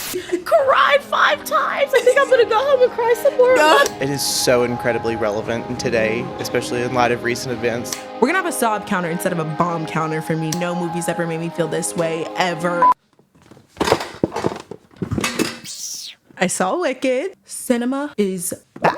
Cried 5 times. I think I'm gonna go home and cry some more. It is so incredibly relevant today, especially in light of recent events. We're gonna have a sob counter instead of a bomb counter for me. No movie's ever made me feel this way, ever. I saw Wicked. Cinema is back.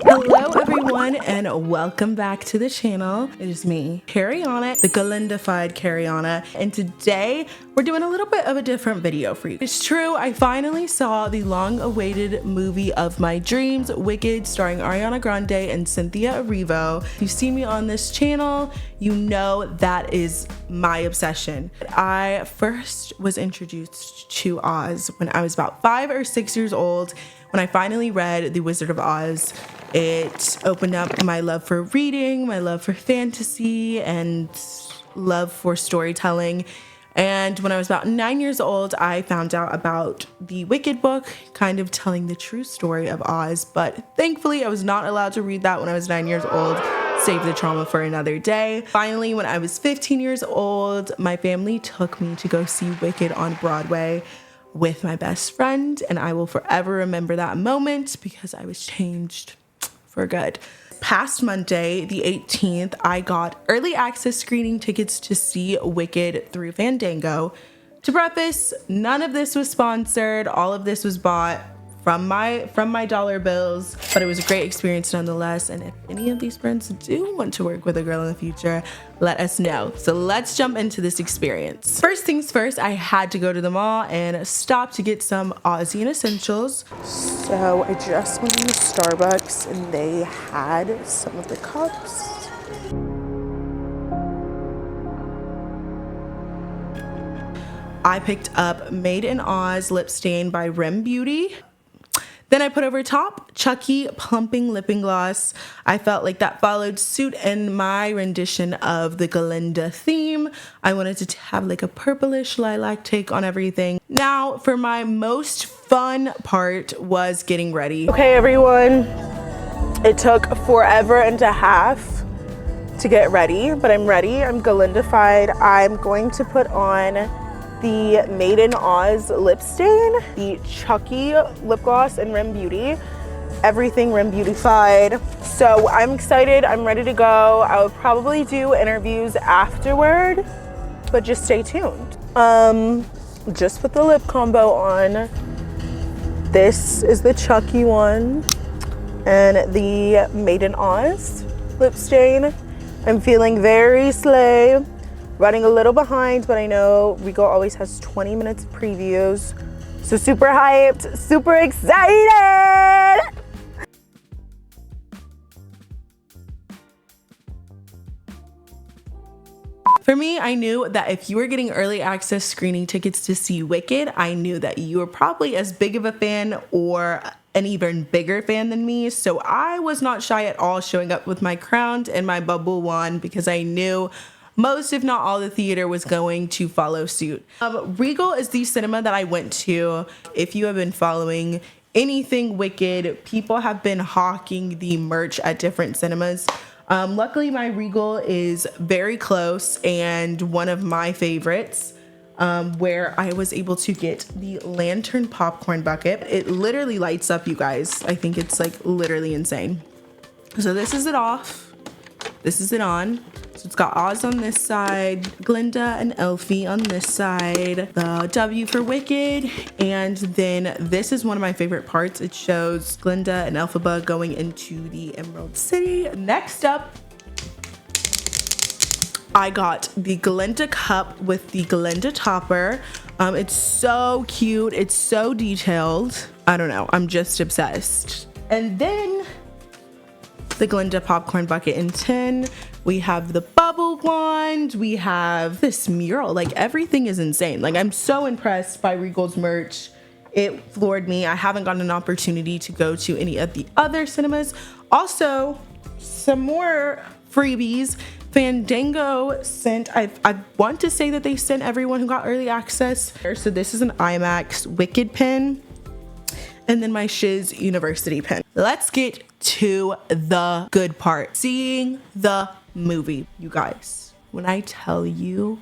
Hello everyone and welcome back to the channel. It is me, Carriana, the Galinda-fied Carriana, and today we're doing a little bit of a different video for you. It's true, I finally saw the long-awaited movie of my dreams, Wicked, starring Ariana Grande and Cynthia Erivo. If you've seen me on this channel, you know that is my obsession. I first was introduced to Oz when I was about 5 or 6 years old. When I finally read The Wizard of Oz, it opened up my love for reading, my love for fantasy, and love for storytelling. And when I was about 9 years old, I found out about the Wicked book, kind of telling the true story of Oz. But thankfully, I was not allowed to read that when I was 9 years old. Save the trauma for another day. Finally, when I was 15 years old, my family took me to go see Wicked on Broadway with my best friend, and I will forever remember that moment because I was changed for good. Past Monday, the 18th, I got early access screening tickets to see Wicked through Fandango. To preface, none of this was sponsored. All of this was bought from my dollar bills, but it was a great experience nonetheless. And if any of these friends do want to work with a girl in the future, let us know. So let's jump into this experience. First things first, I had to go to the mall and stop to get some Aussian essentials. So I just went to Starbucks and they had some of the cups. I picked up Made in Oz lip stain by Rim Beauty. Then I put over top Chucky Plumping Lipping Gloss. I felt like that followed suit in my rendition of the Galinda theme. I wanted to have like a purplish lilac take on everything. Now for my most fun part was getting ready. Okay everyone, it took forever and a half to get ready, but I'm ready. I'm Galinda-fied. I'm going to put on the Made in Oz lip stain, the Chucky lip gloss, and Rim Beauty. Everything Rim Beauty-fied. So I'm excited, I'm ready to go. I will probably do interviews afterward, but just stay tuned. Just put the lip combo on. This is the Chucky one, and the Made in Oz lip stain. I'm feeling very slay. Running a little behind, but I know Regal always has 20 minutes of previews. So super hyped, super excited! For me, I knew that if you were getting early access screening tickets to see Wicked, I knew that you were probably as big of a fan or an even bigger fan than me. So I was not shy at all showing up with my crown and my bubble wand because I knew most, if not all, the theater was going to follow suit. Regal is the cinema that I went to. If you have been following anything Wicked, people have been hawking the merch at different cinemas. Luckily, my Regal is very close and one of my favorites, where I was able to get the lantern popcorn bucket. It literally lights up, you guys. I think it's like literally insane. So this is it off. This is it on. So it's got Oz on this side, Glinda and Elfie on this side, the W for Wicked, and then this is one of my favorite parts. It shows Glinda and Elphaba going into the Emerald City. Next up, I got the Glinda cup with the Glinda topper. It's so cute, it's so detailed. I don't know, I'm just obsessed. And then the Glinda popcorn bucket in tin. We have the bubble wand. We have this mural. Like everything is insane. Like I'm so impressed by Regal's merch. It floored me. I haven't gotten an opportunity to go to any of the other cinemas. Also, some more freebies. Fandango sent, I want to say that they sent everyone who got early access. So this is an IMAX Wicked pin. And then my Shiz University pin. Let's get to the good part. Seeing the movie, you guys. When I tell you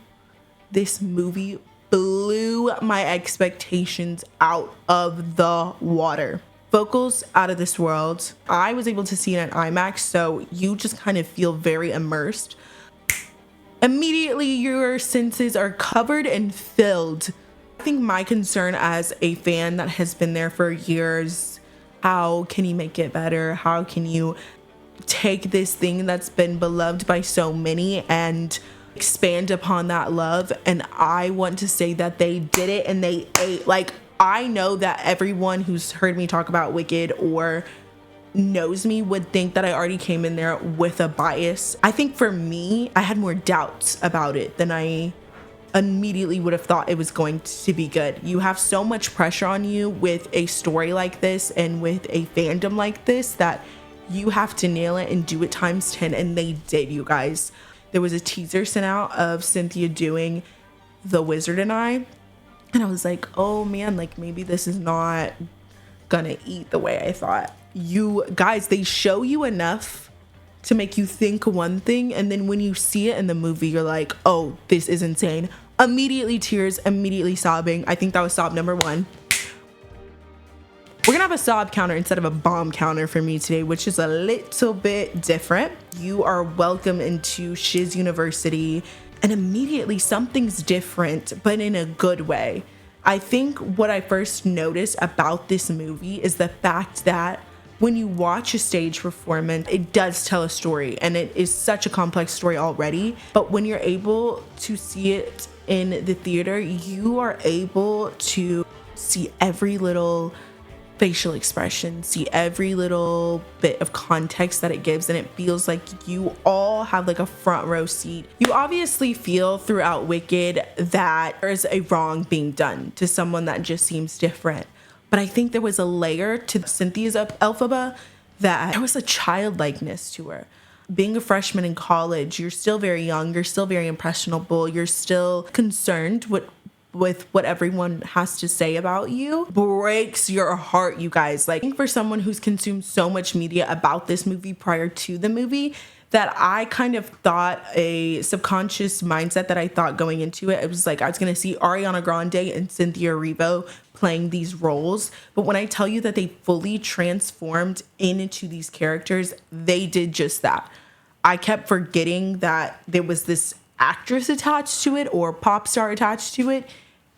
this movie blew my expectations out of the water. Vocals out of this world. I was able to see it in IMAX, so you just kind of feel very immersed. Immediately, your senses are covered and filled. I think my concern as a fan that has been there for years, how can you make it better? How can you take this thing that's been beloved by so many and expand upon that love? And I want to say that they did it, and they ate. Like, I know that everyone who's heard me talk about Wicked or knows me would think that I already came in there with a bias. I think for me, I had more doubts about it than I immediately would have thought it was going to be good. You have so much pressure on you with a story like this and with a fandom like this that you have to nail it and do it times 10, and they did, you guys. There was a teaser sent out of Cynthia doing The Wizard and I was like, oh man, like maybe this is not gonna eat the way I thought. You guys, they show you enough to make you think one thing, and then when you see it in the movie, you're like, oh, this is insane. Immediately tears, immediately sobbing. I think that was sob number 1. We're gonna have a sob counter instead of a bomb counter for me today, which is a little bit different. You are welcome into Shiz University, and immediately something's different, but in a good way. I think what I first noticed about this movie is the fact that when you watch a stage performance, it does tell a story, and it is such a complex story already. But when you're able to see it in the theater, you are able to see every little facial expression, see every little bit of context that it gives, and it feels like you all have like a front row seat. You obviously feel throughout Wicked that there's a wrong being done to someone that just seems different. But I think there was a layer to Cynthia's Elphaba that there was a childlikeness to her. Being a freshman in college, you're still very young, you're still very impressionable, you're still concerned with what everyone has to say about you. Breaks your heart, you guys. Like, I think for someone who's consumed so much media about this movie prior to the movie, that I kind of thought a subconscious mindset that I thought going into it, it was like I was going to see Ariana Grande and Cynthia Erivo playing these roles. But when I tell you that they fully transformed into these characters, they did just that. I kept forgetting that there was this actress attached to it or pop star attached to it,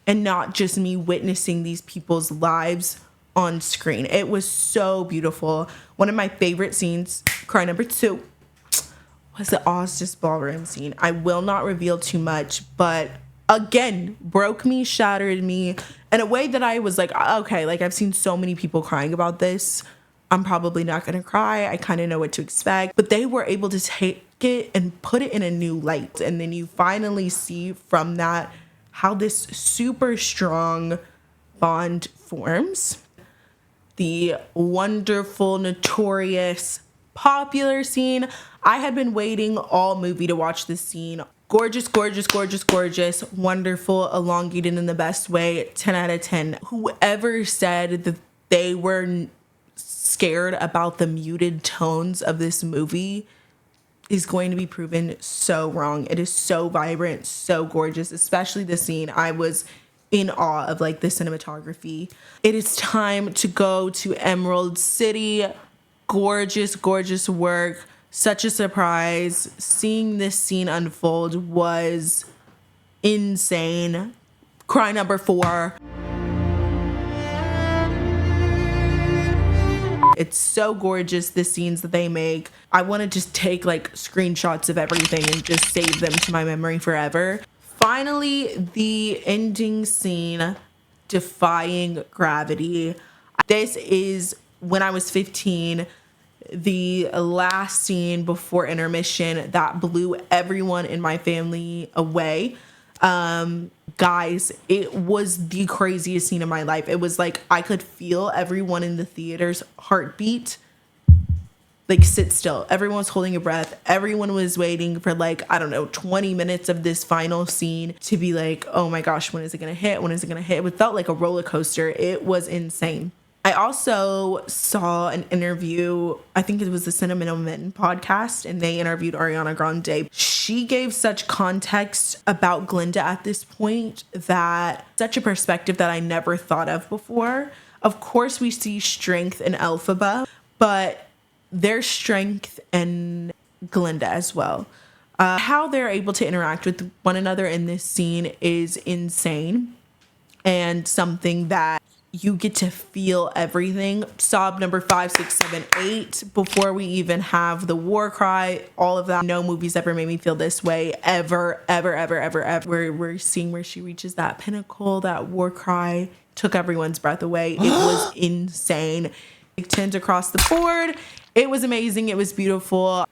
and not just me witnessing these people's lives on screen. It was so beautiful. One of my favorite scenes, cry number 2, was the Oz's ballroom scene. I will not reveal too much, but again, broke me, shattered me in a way that I was like, okay, like I've seen so many people crying about this. I'm probably not gonna cry. I kind of know what to expect. But they were able to take it and put it in a new light. And then you finally see from that how this super strong bond forms. The wonderful, notorious, popular scene. I had been waiting all movie to watch this scene. Gorgeous, gorgeous, gorgeous, gorgeous, wonderful, elongated in the best way, 10 out of 10. Whoever said that they were scared about the muted tones of this movie is going to be proven so wrong. It is so vibrant, so gorgeous, especially the scene. I was in awe of like the cinematography. It is time to go to Emerald City. Gorgeous, gorgeous work. Such a surprise. Seeing this scene unfold was insane. Cry number 4. It's so gorgeous, the scenes that they make. I want to just take like screenshots of everything and just save them to my memory forever. Finally, the ending scene, defying gravity. This is when I was 15, the last scene before intermission that blew everyone in my family away. Guys, it was the craziest scene of my life. It was like I could feel everyone in the theater's heartbeat like sit still. Everyone was holding a breath. Everyone was waiting for like, I don't know, 20 minutes of this final scene to be like, oh my gosh, when is it gonna hit? When is it gonna hit? It felt like a roller coaster. It was insane. I also saw an interview, I think it was the Cinnamon Men podcast, and they interviewed Ariana Grande. She gave such context about Glinda at this point, that such a perspective that I never thought of before. Of course, we see strength in Elphaba, but there's strength in Glinda as well. How they're able to interact with one another in this scene is insane, and something that you get to feel everything. Sob number 5, 6, 7, 8. Before we even have the war cry, all of that. No movies ever made me feel this way ever, ever, ever, ever, ever. We're seeing where she reaches that pinnacle, that war cry took everyone's breath away. It was insane. 10s across the board. It was amazing. It was beautiful.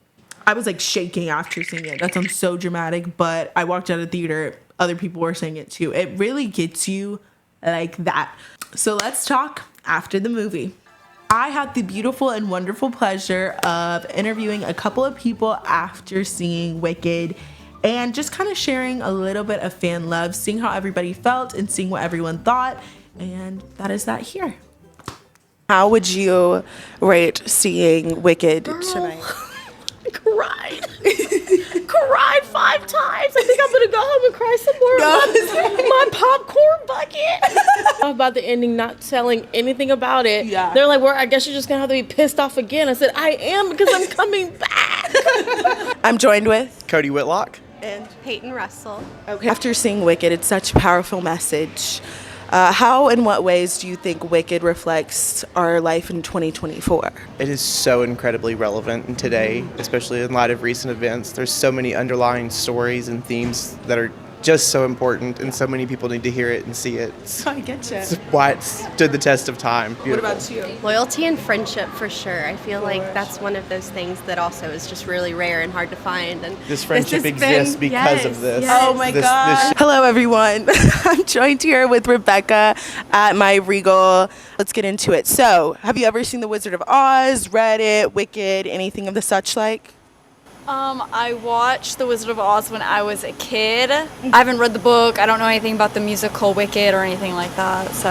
I was like shaking after seeing it. That sounds so dramatic, but I walked out of the theater. Other people were saying it too. It really gets you like that. So let's talk after the movie. I had the beautiful and wonderful pleasure of interviewing a couple of people after seeing Wicked, and just kind of sharing a little bit of fan love, seeing how everybody felt and seeing what everyone thought. And that is that here. How would you rate seeing Wicked tonight? Cried 5 times. I think I'm gonna go home and cry some more. My popcorn bucket. About the ending, not telling anything about it. Yeah. They're like, well, I guess you're just gonna have to be pissed off again. I said, I am, because I'm coming back. I'm joined with Cody Whitlock. and Peyton Russell. okay. After seeing Wicked, it's such a powerful message. How and what ways do you think Wicked reflects our life in 2024? It is so incredibly relevant in today, especially in light of recent events. There's so many underlying stories and themes that are just so important, and so many people need to hear it and see it. I get you. It's why it stood the test of time. Beautiful. What about you? Loyalty and friendship, for sure. I feel like that's one of those things that also is just really rare and hard to find. And This friendship has exists been- because of this. yes. Oh my This- God. Hello, everyone. I'm joined here with Rebecca at my Regal. Let's get into it. So, have you ever seen The Wizard of Oz, read it, Wicked, anything of the such like? I watched The Wizard of Oz when I was a kid. I haven't read the book. I don't know anything about the musical Wicked or anything like that. So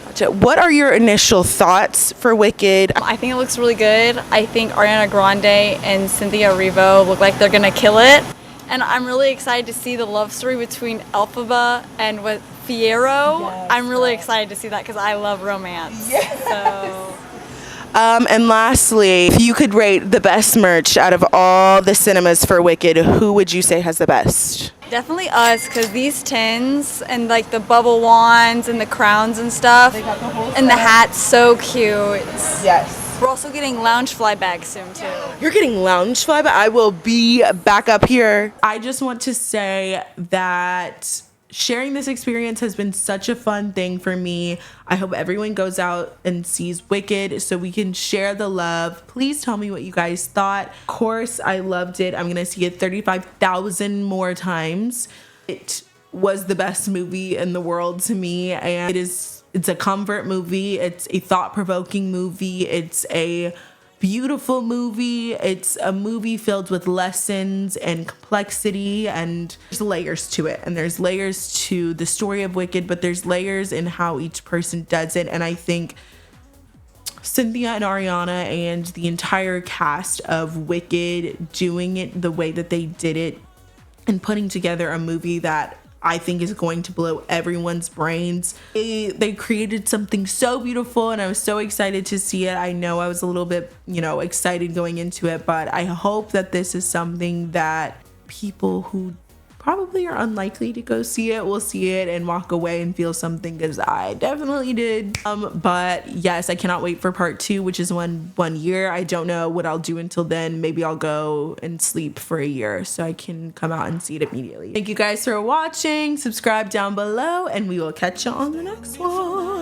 Gotcha. What are your initial thoughts for Wicked? I think it looks really good. I think Ariana Grande and Cynthia Erivo look like they're gonna kill it. And I'm really excited to see the love story between Elphaba and Fiero. Yes, I'm really excited to see that because I love romance. So. And lastly, if you could rate the best merch out of all the cinemas for Wicked, who would you say has the best? Definitely us, because these tins and like the bubble wands and the crowns and stuff, and the hat's so cute. Yes. We're also getting lounge fly bags soon too. You're getting Loungefly, but I will be back up here. I just want to say that sharing this experience has been such a fun thing for me. I hope everyone goes out and sees Wicked so we can share the love. Please tell me what you guys thought. Of course, I loved it. I'm going to see it 35,000 more times. It was the best movie in the world to me, and it's a comfort movie. It's a thought-provoking movie. It's a beautiful movie. It's a movie filled with lessons and complexity, and there's layers to it. And there's layers to the story of Wicked, but there's layers in how each person does it. And I think Cynthia and Ariana and the entire cast of Wicked doing it the way that they did it and putting together a movie that I think is going to blow everyone's brains. They created something so beautiful, and I was so excited to see it. I know I was a little bit, excited going into it, but I hope that this is something that people who probably are unlikely to go see it will see it and walk away and feel something, because I definitely did. But yes, I cannot wait for part 2, which is one year. I don't know what I'll do until then. Maybe I'll go and sleep for a year so I can come out and see it immediately. Thank you guys for watching. Subscribe down below, and we will catch you on the next one.